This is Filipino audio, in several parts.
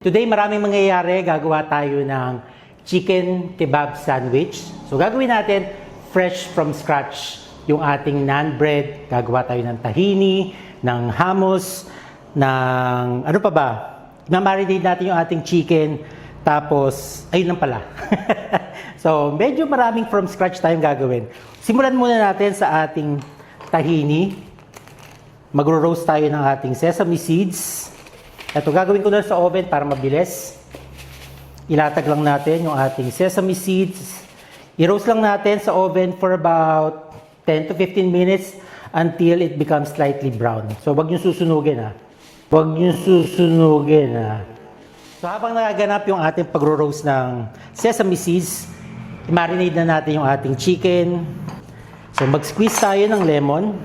Today maraming mangyayari, gagawa tayo ng chicken kebab sandwich. So gagawin natin fresh from scratch yung ating naan bread. Gagawa tayo ng tahini, ng hummus, ng ano pa ba? Na-marinate natin yung ating chicken. Tapos, ayun lang pala. So medyo maraming from scratch tayong gagawin. Simulan muna natin sa ating tahini. Magro-roast tayo ng ating sesame seeds. Ito, gagawin ko na sa oven para mabilis. Ilatag lang natin yung ating sesame seeds. I-roast lang natin sa oven for about 10 to 15 minutes until it becomes slightly brown. So, wag nyo susunugin ha. Wag nyo susunugin ha. So, habang nagaganap yung ating pagro-roast ng sesame seeds, i-marinate na natin yung ating chicken. So, mag-squeeze tayo ng lemon.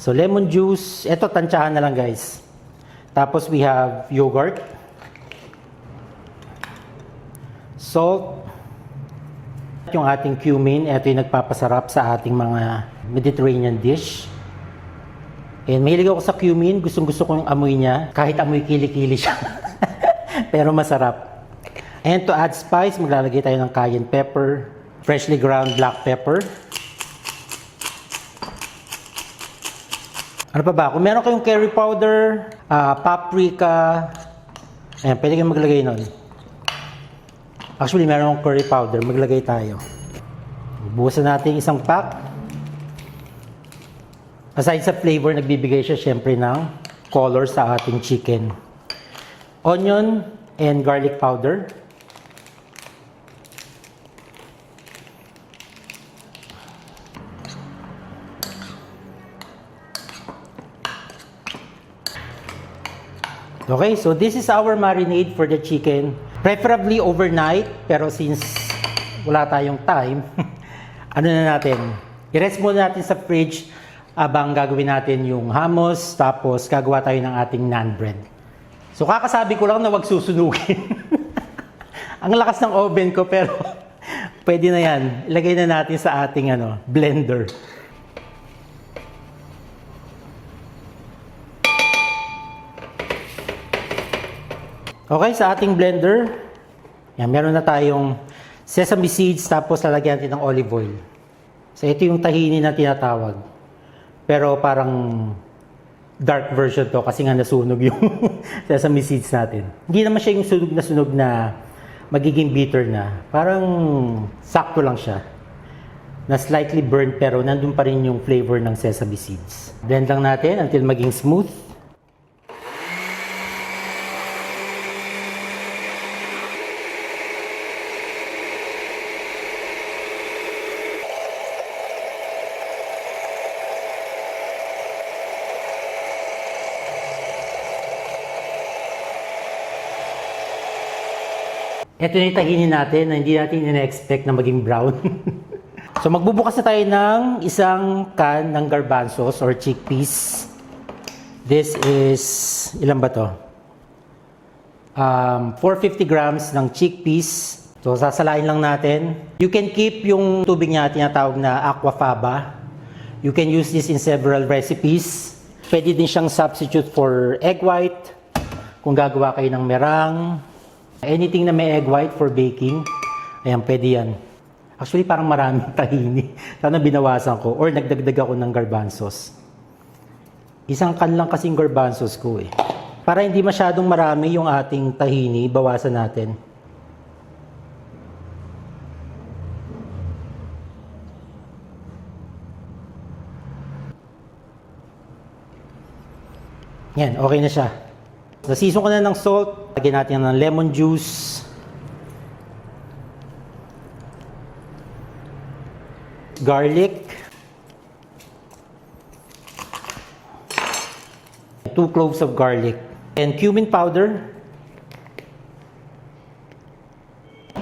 So, lemon juice. Ito, tansyahan na lang guys. Tapos we have yogurt, salt, yung ating cumin. Ito yung nagpapasarap sa ating mga Mediterranean dish. And mahilig ako sa cumin. Gustong-gusto ko yung amoy niya. Kahit amoy kilikili siya. Pero masarap. And to add spice, maglalagay tayo ng cayenne pepper, freshly ground black pepper. Ano pa ba? Kung meron kayong curry powder, paprika, ayan, pwede kayong maglagay nun. Actually, meron akong curry powder, maglagay tayo. Buhusan natin isang pack. Aside sa flavor, nagbibigay siya syempre ng color sa ating chicken. Onion and garlic powder. Okay, so this is our marinade for the chicken. Preferably overnight, pero since wala tayong time, ano na natin? I-rest muna natin sa fridge abang gagawin natin yung hummus, tapos gagawa tayo ng ating naan bread. So kakasabi ko lang na wag susunugin. Ang lakas ng oven ko, pero pwede na yan. Ilagay na natin sa ating blender. Okay, sa ating blender, yan, meron na tayong sesame seeds, tapos lalagyan natin ng olive oil. So ito yung tahini na tinatawag. Pero parang dark version to kasi nga nasunog yung sesame seeds natin. Hindi naman siya yung sunog na magiging bitter na. Parang sakto lang siya. Na slightly burnt pero nandun pa rin yung flavor ng sesame seeds. Blend lang natin until maging smooth. Ito na yung tahini natin na hindi natin ina-expect na maging brown. So magbubukas na tayo ng isang can ng garbanzos or chickpeas. This is, ilan ba to? 450 grams ng chickpeas. So sasalain lang natin. You can keep yung tubig niya tinatawag na aquafaba. You can use this in several recipes. Pwede din siyang substitute for egg white. Kung gagawa kayo ng meringue. Anything na may egg white for baking, ayan, pwede yan. Actually, parang maraming tahini. Sana binawasan ko or nagdagdag ako ng garbanzos. Isang can lang kasing garbanzos ko eh. Para hindi masyadong marami yung ating tahini, bawasan natin. Yan, okay na siya. Nasison ko na ng salt. Lagyan natin ng lemon juice. Garlic. 2 cloves of garlic. And cumin powder.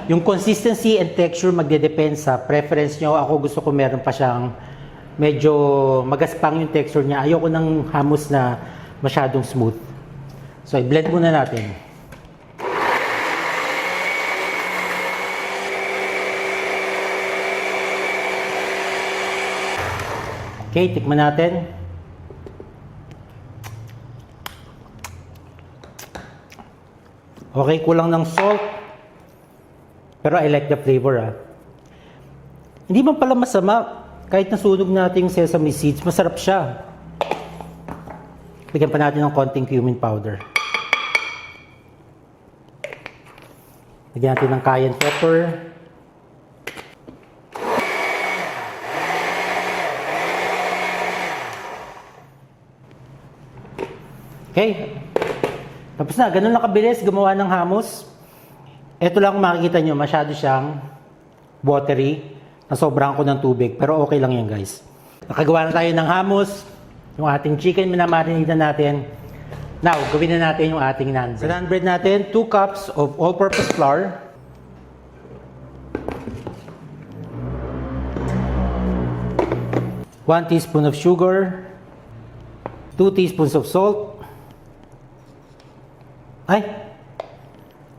Yung consistency and texture magdedepend sa preference nyo. Ako gusto ko meron pa siyang medyo magaspang yung texture niya. Ayoko ng hummus na masyadong smooth. So, i-blend muna natin. Okay, tikman natin. Okay, kulang ng salt. Pero I like the flavor Hindi man pala masama. Kahit nasunog natin yung sesame seeds, masarap siya. Bigyan pa natin ng konting cumin powder. Lagyan natin ng cayenne pepper. Okay. Tapos na, ganun lang kabilis gumawa ng hummus. Ito lang kung makikita nyo, masyado siyang watery. Nasobrahan ko ng tubig, pero okay lang yan guys. Nakagawa na tayo ng hummus. Yung ating chicken, minamarinate na natin. Now, gawin na natin yung ating naan bread. Sa naan bread natin, 2 cups of all-purpose flour. 1 teaspoon of sugar. 2 teaspoons of salt. Ay!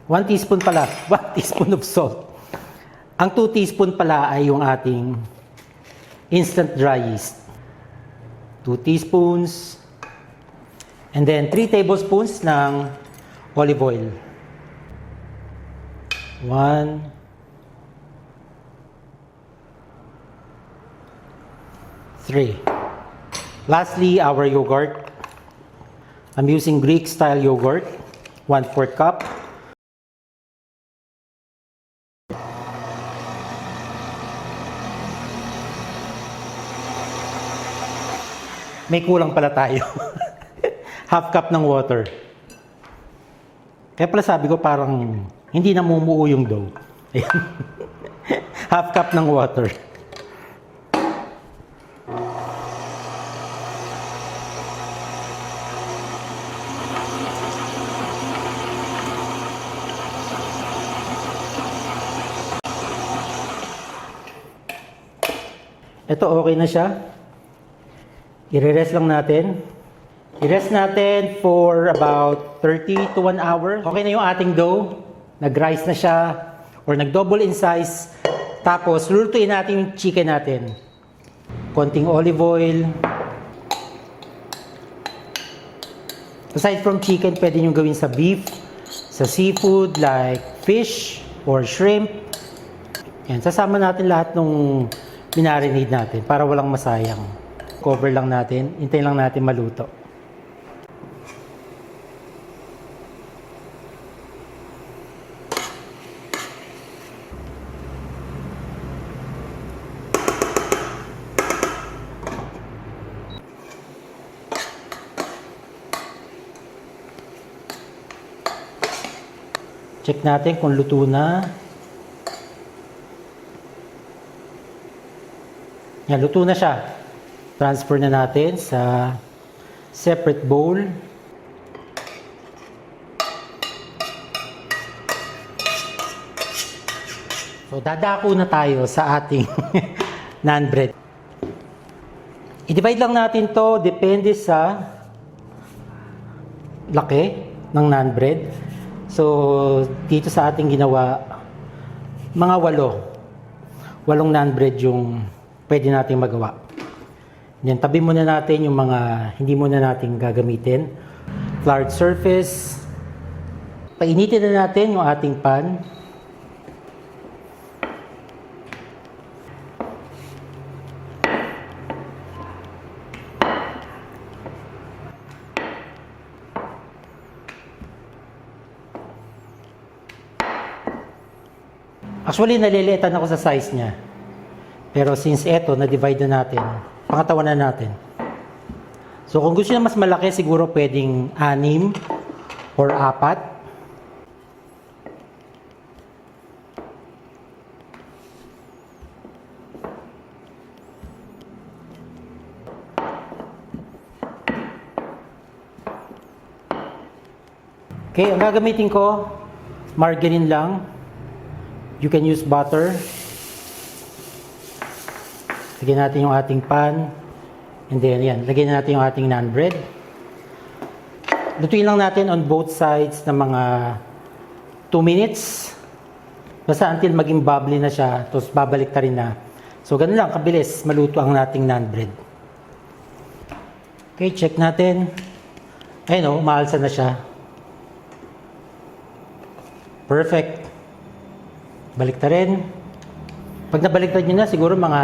1 teaspoon pala. 1 teaspoon of salt. Ang 2 teaspoon pala ay yung ating instant dry yeast. 2 teaspoons. And then 3 tablespoons ng olive oil. 1. 3. Lastly, our yogurt. I'm using Greek style yogurt. 1/4 cup. May kulang pala tayo. Half cup ng water. Kaya pala sabi ko parang hindi namumuo yung dough. Ayan. Half cup ng water. Ito okay na siya. I-rest lang natin. I-rest natin for about 30 to 1 hour. Okay na yung ating dough. Nag-rise na siya or nag-double in size. Tapos, lulutuin natin yung chicken natin. Konting olive oil. Aside from chicken, pwede nyo gawin sa beef, sa seafood like fish or shrimp. Yan, sasama natin lahat ng minarinade natin para walang masayang. Cover lang natin, hintayin lang natin maluto. Check natin kung luto na. Yan, luto na siya. Transfer na natin sa separate bowl. So, dadako na tayo sa ating naan bread. I-divide lang natin to depende sa laki ng naan bread. So, dito sa ating ginawa, mga 8 naan bread yung pwede nating magawa. Yan, tabi muna natin yung mga hindi muna natin gagamitin. Floured surface. Painitin na natin yung ating pan. Actually, naliliitan ako sa size niya. Pero since eto, na-divide na natin, pangatawan na natin. So, kung gusto niya mas malaki, siguro pwedeng 6 or 4. Okay, ang gagamitin ko, margarine lang. You can use butter. Lagyan natin yung ating pan. And then, yan. Lagyan natin yung ating naan bread. Lutuin lang natin on both sides ng mga 2 minutes. Basta until maging bubbly na siya. Tapos babalik ta rin na. So, ganun lang. Kabilis maluto ang ating naan bread. Okay, check natin. Ayun o, umaalsa na siya. Perfect. Baliktarin. Pag nabaliktad nyo na, siguro mga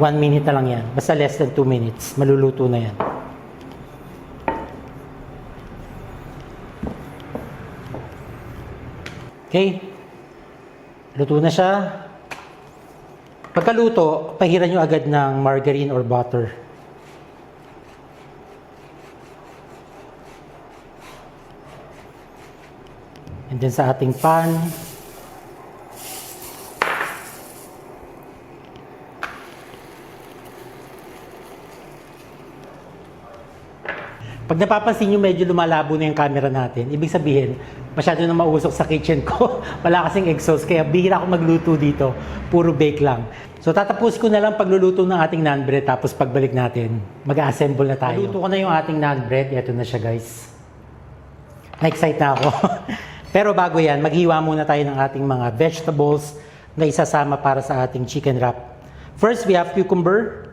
1 minute na lang yan. Basta less than 2 minutes. Maluluto na yan. Okay. Luto na siya. Pagkaluto, pahiran nyo agad ng margarine or butter. And then sa ating pan, pag napapansin nyo medyo lumalabo na yung camera natin, ibig sabihin, masyado na mausok sa kitchen ko. Wala kasing exhaust, kaya bihira ako magluto dito. Puro bake lang. So tatapos ko na lang pagluluto ng ating naan bread, tapos pagbalik natin, mag-assemble na tayo. Luto ko na yung ating naan bread. Ito na siya, guys. Na-excite na ako. Pero bago yan, maghiwa muna tayo ng ating mga vegetables na isasama para sa ating chicken wrap. First, we have cucumber,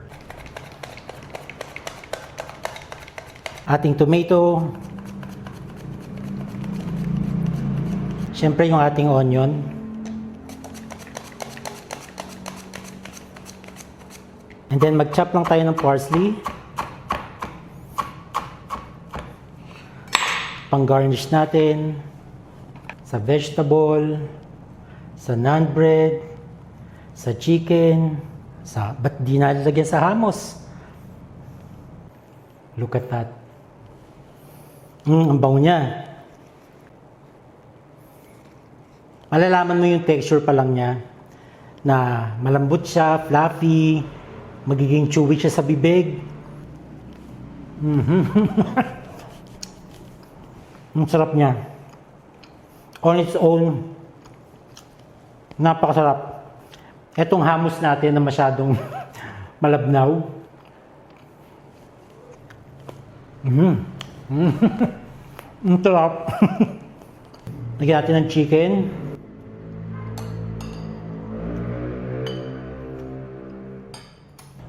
ating tomato, syempre yung ating onion, and then mag-chop lang tayo ng parsley, pang-garnish natin sa vegetable, sa naan bread, sa chicken, ba't di nalalagyan sa hummus? Look at that. Ang bango niya. Malalaman mo yung texture pa lang niya na malambot siya, fluffy, magiging chewy siya sa bibig. Ang sarap niya. On its own, napakasarap. Etong hummus natin na masyadong malabnaw. Ang sarap. Lagyan natin ng chicken.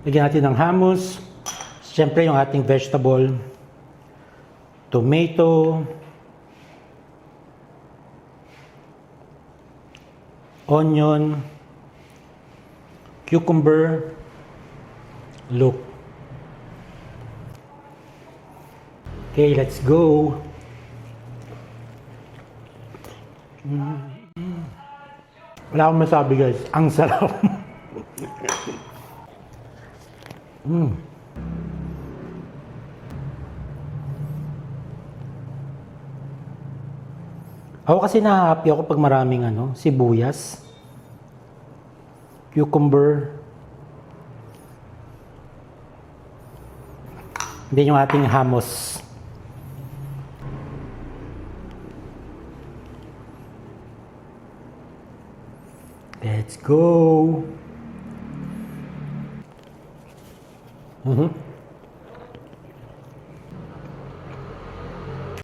Lagyan natin ng hummus. Siyempre yung ating vegetable. Tomato. Onion. Cucumber. Look. Okay, let's go. Wala akong masabi, guys. Ang sarap. Ako kasi nahahappy ako pag maraming sibuyas, cucumber, then yung ating hummus. Let's go!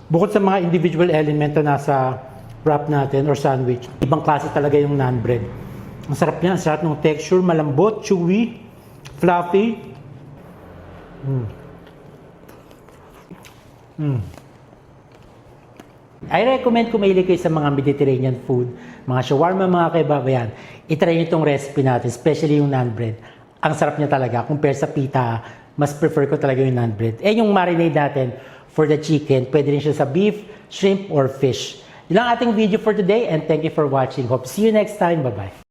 Bukod sa mga individual element na nasa wrap natin or sandwich, ibang klase talaga yung naan bread. Ang sarap niya, ang sarap ng texture, malambot, chewy, fluffy. I recommend kung mahilig kayo sa mga Mediterranean food, mga shawarma, mga kebab, yan, itry nyo itong recipe natin, especially yung naan bread. Ang sarap niya talaga. Compare sa pita, mas prefer ko talaga yung naan bread. Eh, yung marinade natin for the chicken, pwede rin siya sa beef, shrimp, or fish. Yun lang ating video for today, and thank you for watching. Hope to see you next time. Bye-bye.